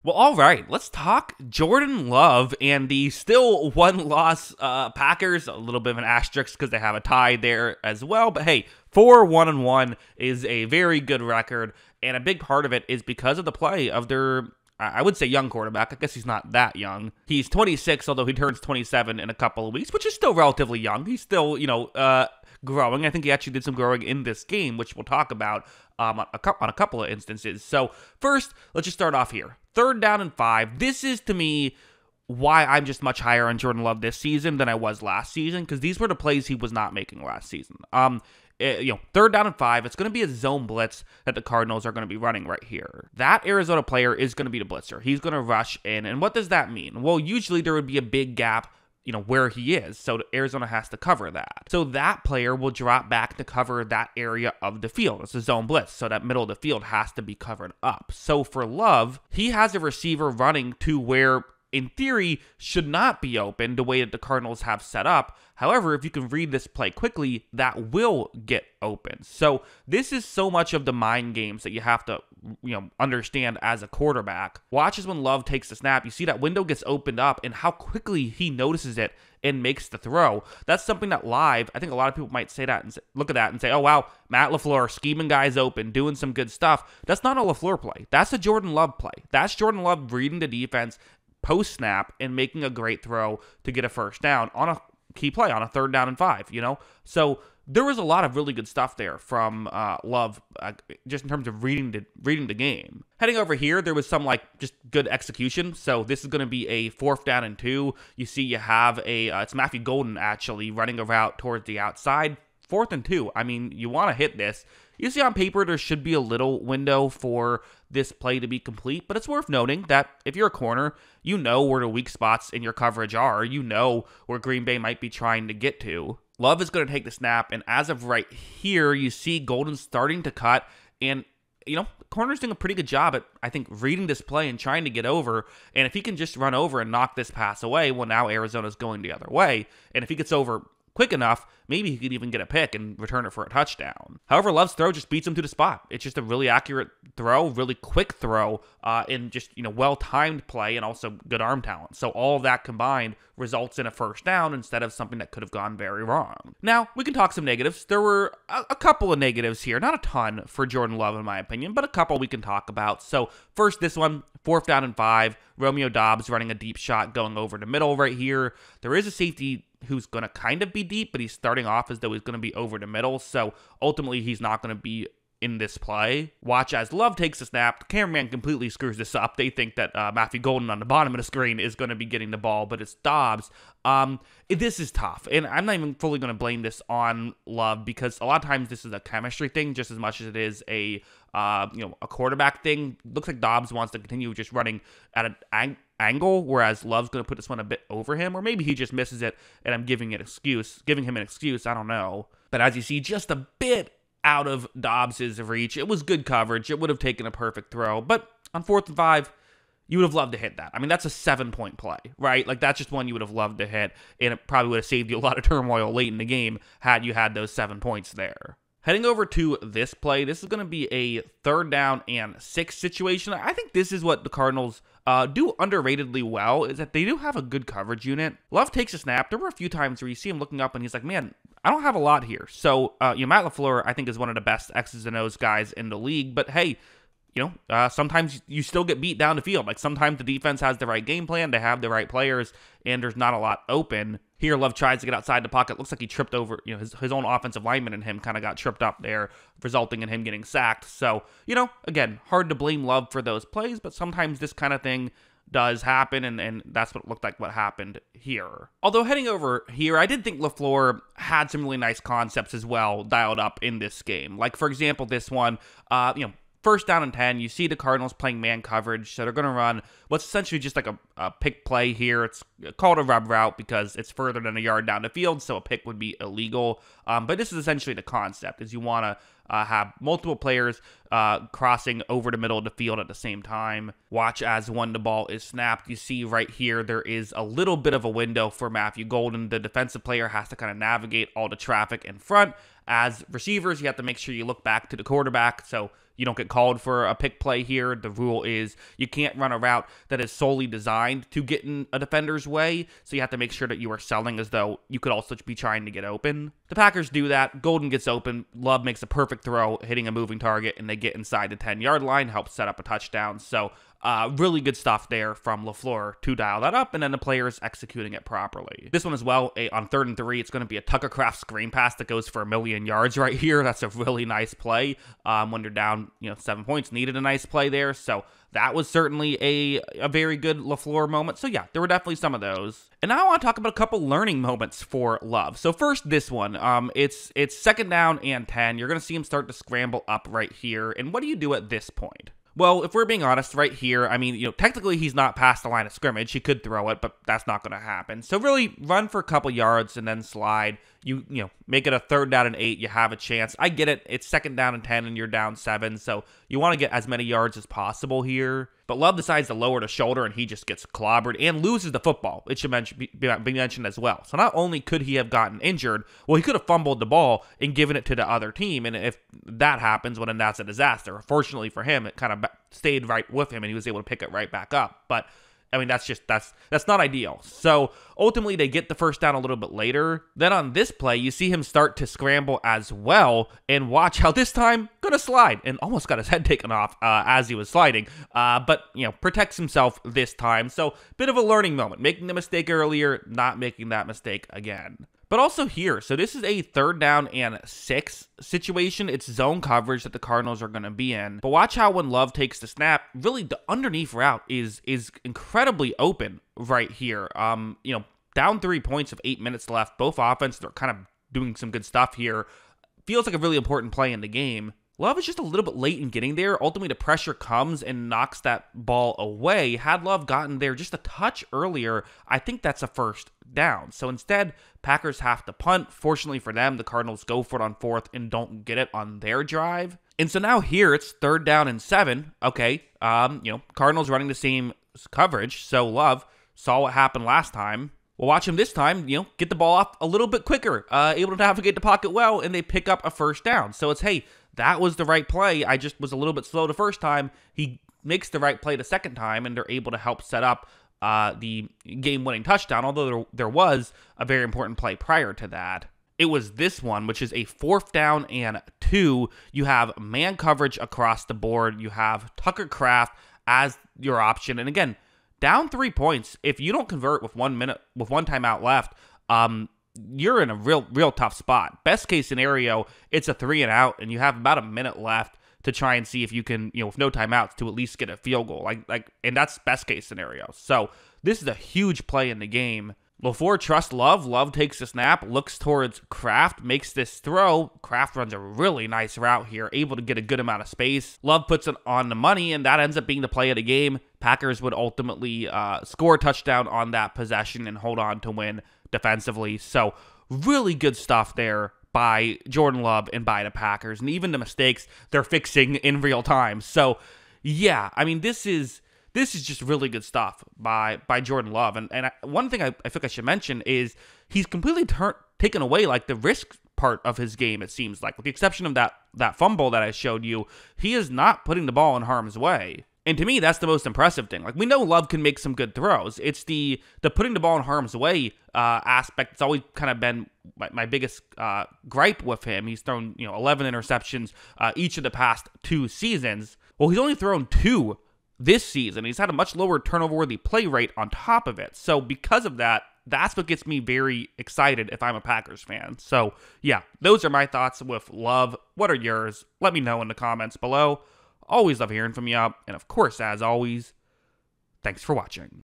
Well, all right, let's talk Jordan Love and the still one-loss Packers. A little bit of an asterisk because they have a tie there as well. But hey, 4-1-1 is a very good record, and a big part of it is because of the play of their, I would say, young quarterback. I guess he's not that young. He's 26, although he turns 27 in a couple of weeks, which is still relatively young. He's still, growing. I think he actually did some growing in this game, which we'll talk about on a couple of instances. So first, let's just start off here. 3rd down and 5. This is, to me, why I'm just much higher on Jordan Love this season than I was last season, because these were the plays he was not making last season. 3rd down and 5, it's going to be a zone blitz that the Cardinals are going to be running right here. That Arizona player is going to be the blitzer. He's going to rush in, and what does that mean? Well, usually there would be a big gap where he is. So Arizona has to cover that. So that player will drop back to cover that area of the field. It's a zone blitz. So that middle of the field has to be covered up. So for Love, he has a receiver running to where, in theory, should not be open the way that the Cardinals have set up. However, if you can read this play quickly, that will get open. So this is so much of the mind games that you have to, understand as a quarterback. Watch as when Love takes the snap, you see that window gets opened up and how quickly he notices it and makes the throw. That's something that live, I think a lot of people might say that and look at that and say, oh wow, Matt LaFleur scheming guys open, doing some good stuff. That's not a LaFleur play. That's a Jordan Love play. That's Jordan Love reading the defense post-snap and making a great throw to get a first down on a key play on a 3rd down and 5, So there was a lot of really good stuff there from Love, just in terms of reading the game. Heading over here, there was some just good execution. So this is going to be a 4th down and 2. You see, you have it's Matthew Golden actually running a route towards the outside. 4th and 2. I mean, you want to hit this. You see on paper, there should be a little window for this play to be complete, but it's worth noting that if you're a corner, you know where the weak spots in your coverage are. You know where Green Bay might be trying to get to. Love is going to take the snap, and as of right here, you see Golden starting to cut, and, the corner's doing a pretty good job at, I think, reading this play and trying to get over, and if he can just run over and knock this pass away, well, now Arizona's going the other way, and if he gets over quick enough, maybe he could even get a pick and return it for a touchdown. However, Love's throw just beats him to the spot. It's just a really accurate throw, really quick throw, and just, well-timed play and also good arm talent. So all of that combined results in a first down instead of something that could have gone very wrong. Now, we can talk some negatives. There were a couple of negatives here. Not a ton for Jordan Love, in my opinion, but a couple we can talk about. So first, this one, 4th down and 5. Romeo Doubs running a deep shot going over the middle right here. There is a safety who's going to kind of be deep, but he's starting off as though he's going to be over the middle, so ultimately he's not going to be in this play. Watch as Love takes the snap. The cameraman completely screws this up. They think that Matthew Golden on the bottom of the screen is going to be getting the ball, but it's Doubs. This is tough, and I'm not even fully going to blame this on Love because a lot of times this is a chemistry thing just as much as it is a quarterback thing. Looks like Doubs wants to continue just running at an angle, whereas Love's going to put this one a bit over him, or maybe he just misses it and I'm giving him an excuse. I don't know. But as you see, just a bit out of Dobbs' reach. It was good coverage. It would have taken a perfect throw, but on 4th and 5, you would have loved to hit that. I mean, that's a 7-point play, right? That's just one you would have loved to hit, and it probably would have saved you a lot of turmoil late in the game had you had those 7 points there. Heading over to this play, this is going to be a 3rd down and 6 situation. I think this is what the Cardinals do underratedly well, is that they do have a good coverage unit. Love takes a snap. There were a few times where you see him looking up and he's like, man, I don't have a lot here. So, Matt LaFleur, I think, is one of the best X's and O's guys in the league. But hey, sometimes you still get beat down the field. Sometimes the defense has the right game plan, they have the right players, and there's not a lot open. Here, Love tries to get outside the pocket. Looks like he tripped over, his own offensive lineman and him kind of got tripped up there, resulting in him getting sacked. So, again, hard to blame Love for those plays, but sometimes this kind of thing does happen, and that's what it looked like what happened here. Although heading over here, I did think LaFleur had some really nice concepts as well dialed up in this game. For example, this one, 1st down and 10, you see the Cardinals playing man coverage, so they're going to run what's essentially just like a pick play here. It's called a rub route because it's further than a yard down the field, so a pick would be illegal. But this is essentially the concept, is you want to have multiple players crossing over the middle of the field at the same time. Watch as when the ball is snapped. You see right here, there is a little bit of a window for Matthew Golden. The defensive player has to kind of navigate all the traffic in front. As receivers, you have to make sure you look back to the quarterback, so you don't get called for a pick play here. The rule is you can't run a route that is solely designed to get in a defender's way, so you have to make sure that you are selling as though you could also be trying to get open. The Packers do that. Golden gets open. Love makes a perfect throw, hitting a moving target, and they get inside the 10-yard line, helps set up a touchdown. So really good stuff there from LaFleur to dial that up, and then the players executing it properly. This one as well, on 3rd and 3, it's going to be a Tucker Kraft screen pass that goes for 1 million yards right here. That's a really nice play. When they're down, 7 points, needed a nice play there. So that was certainly a very good LaFleur moment. So yeah, there were definitely some of those. And now I want to talk about a couple learning moments for Love. So first, this one. It's 2nd down and 10. You're going to see him start to scramble up right here. And what do you do at this point? Well, if we're being honest right here, I mean, technically he's not past the line of scrimmage. He could throw it, but that's not going to happen. So really run for a couple yards and then slide. You make it a 3rd down and 8. You have a chance. I get it. It's 2nd down and 10 and you're down 7. So you want to get as many yards as possible here. But Love decides to lower the shoulder and he just gets clobbered and loses the football. It should be mentioned as well. So not only could he have gotten injured, well, he could have fumbled the ball and given it to the other team. And if that happens, well, then that's a disaster. Fortunately for him, it kind of stayed right with him and he was able to pick it right back up. But I mean, that's not ideal. So ultimately, they get the 1st down a little bit later. Then on this play, you see him start to scramble as well. And watch how this time, gonna slide. And almost got his head taken off as he was sliding. But, protects himself this time. So bit of a learning moment. Making the mistake earlier, not making that mistake again. But also here, so this is a 3rd down and 6 situation. It's zone coverage that the Cardinals are going to be in. But watch how when Love takes the snap, really the underneath route is incredibly open right here. Down 3 points with 8 minutes left. Both offenses are kind of doing some good stuff here. Feels like a really important play in the game. Love is just a little bit late in getting there. Ultimately, the pressure comes and knocks that ball away. Had Love gotten there just a touch earlier, I think that's a 1st down. So instead, Packers have to punt. Fortunately for them, the Cardinals go for it on 4th and don't get it on their drive. And so now here, it's 3rd down and 7. Okay, Cardinals running the same coverage. So Love saw what happened last time. We'll watch him this time, get the ball off a little bit quicker, able to navigate the pocket well, and they pick up a 1st down. So it's, hey, that was the right play. I just was a little bit slow the 1st time. He makes the right play the 2nd time, and they're able to help set up the game-winning touchdown, although there was a very important play prior to that. It was this one, which is a 4th down and 2. You have man coverage across the board. You have Tucker Kraft as your option. And again, down 3 points. If you don't convert with 1 minute, with 1 timeout left, you're in a real tough spot. Best case scenario, it's a 3 and out, and you have about a minute left to try and see if you can, with no timeouts, to at least get a field goal. And that's best case scenario. So this is a huge play in the game. LaFleur trusts Love. Love takes the snap, looks towards Kraft, makes this throw. Kraft runs a really nice route here, able to get a good amount of space. Love puts it on the money, and that ends up being the play of the game. Packers would ultimately score a touchdown on that possession and hold on to win defensively. So really good stuff there by Jordan Love and by the Packers. And even the mistakes they're fixing in real time. So yeah, I mean, this is just really good stuff by Jordan Love. And one thing I think I should mention is he's completely taken away the risk part of his game, it seems like. With the exception of that fumble that I showed you, he is not putting the ball in harm's way. And to me, that's the most impressive thing. We know Love can make some good throws. It's the putting the ball in harm's way aspect. It's always kind of been my biggest gripe with him. He's thrown 11 interceptions each of the past 2 seasons. Well, he's only thrown 2 this season. He's had a much lower turnover-worthy play rate on top of it. So because of that, that's what gets me very excited if I'm a Packers fan. So yeah, those are my thoughts with Love. What are yours? Let me know in the comments below. Always love hearing from you. And of course, as always, thanks for watching.